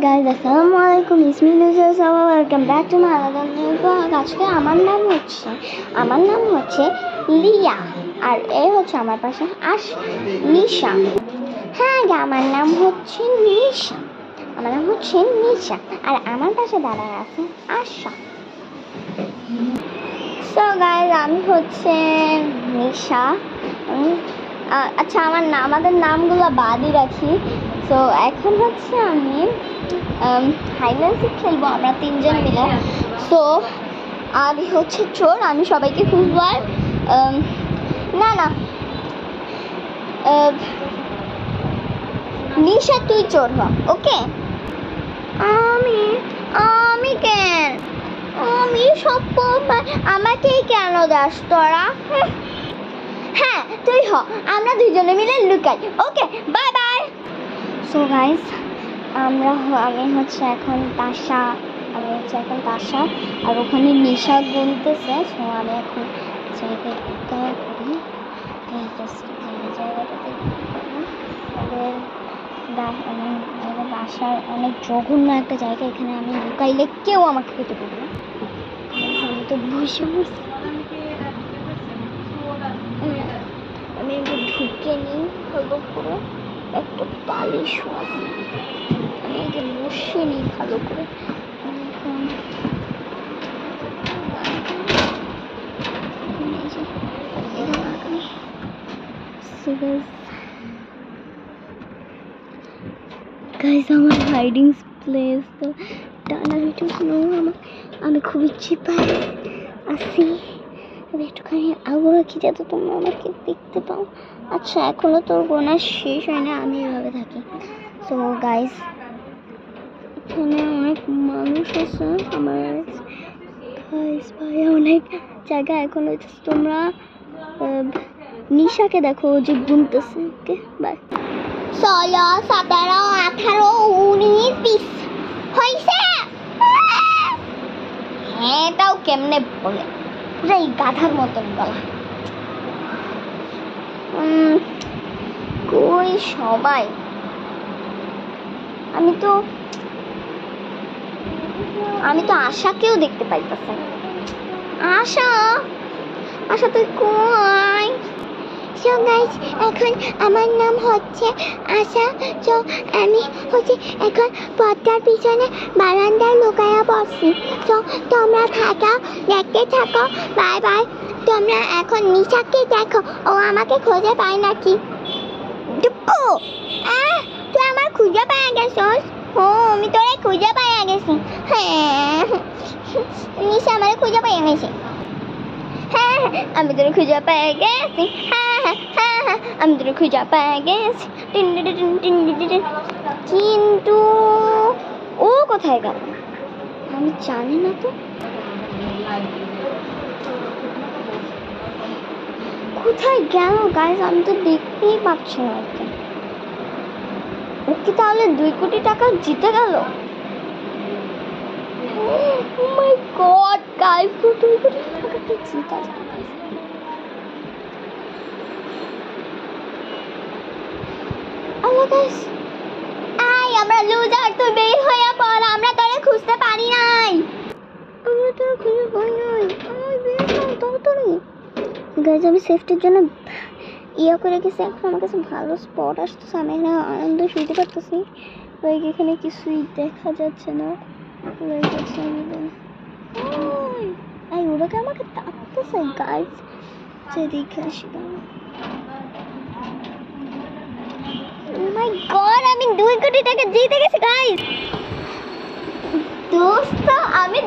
guys, আসসালামু আলাইকুম। ইসমি news welcome back to my another new blog. আজকে আমার নাম হচ্ছে লিয়া, আর এ হচ্ছে আমার পাশে নিশা। হ্যাঁ, আমার নাম হচ্ছে নিশা, আর আমার পাশে দাঁড়ায় আছে আশা। সো গাইজ, আমি হচ্ছে নিশা। আচ্ছা, আমাদের নামগুলো বাদই রাখি। তো এখন হচ্ছে আমি হাইড অ্যান্ড সিক খেলবো আমরা তিনজন মিলে। তো আমি হচ্ছে চোর, আমি সবাইকে খুঁজবো। আর না নিশা, তুই চোর হ, ওকে? আমি কেন? আমি সব আমাকেই কেন দাস তোরা? হ্যাঁ, তুই হ, আমরা দুইজনে মিলে লুকাই, okay? Bye bye. So guys, আমি হচ্ছে এখন তাসা, আর ওখানে নিশা গুনতেছে। সো আমি এখন জায়গাটা করি, এই জায়গাটাতে বাসার অনেক জঘন্য একটা জায়গা। এখানে আমি লুকাইলে কেউ আমাকে খেতে পারবে না। আমি তো বসে আমি ঢুকে নিই, ভালো করে একটা পালিশ আমি আগে বসে নিই ভালো করে। গাইস, আমার হাইডিং প্লেস তো আমি খুবই চিপাই আসি। আমি একটুখানি আগে রাখি যাতে তোমরা আমাকে দেখতে পাও। আচ্ছা, এখনো তোর গোনা শেষ হয় না, আমি এভাবে থাকি। সো গাইস, এখানে অনেক মানুষ আছে আমার। গাইস ভাই, অনেক জায়গা এখন হচ্ছে। তোমরা নিশাকে দেখো যে গুনতেছে। ওকে, বাই। 16, 17, 18, 19, 20 হয়েছে। হ্যাঁ, তাও কেমনে বলে, পুরাই গাধার মতন গলা। কই সবাই? আমি তো আশাকেও দেখতে পাইতেছি না। আশা তুই কই? সো গাইস, এখন আমার নাম হচ্ছে আশা। তো আমি হচ্ছে এখন পর্দার পিছনে বারান্দায় লুকায়া বসছি। তো তোমরা দেখতে থাকো। Bye bye. তোমরা এখন নিশাকে দেখো, ও আমাকে খুঁজে পায় নাকি। তুই আমার খুঁজে পাওয়া গেছিস? ও, আমি তোরে খুঁজে পাওয়া গেছি। হ্যাঁ, নিশা আমার খুঁজে পাওয়া গেছে। হ্যাঁ, আমি তোর খুঁজে পেয়ে গেছি। হ্যাঁ, আমি তোর খুঁজে পেয়ে গেছি। কিন্তু ও কোথায় গেল আমি জানি না তো। কোথায় গেল গাইস? আমি তো দেখতেই পাচ্ছি না ওকে। ও কি তাহলে 2 কোটি টাকা জিতে গেল? Oh my God, guys, 2 কোটি টাকা জিতে গেল। আল্লাহ গাইস, আমরা লুজার, তুই বের হয়ে পড়। আমরা তোরে খুঁজতে পারি নাই। গাইস, আমি সেফটির জন্য করে গেছি। এখন আমার কাছে ভালো স্পট আসতেছে, আমি এখানে আনন্দ শুনতে পারতেছি। লাইক এখানে কিছুই দেখা যাচ্ছে না। ওরাকে আমাকে ডাকতেছে। গাইস, দেখে আসি। Oh my God, আমি 2 কোটি টাকা জিতে গেছি গাইস। দোস্ত, আমি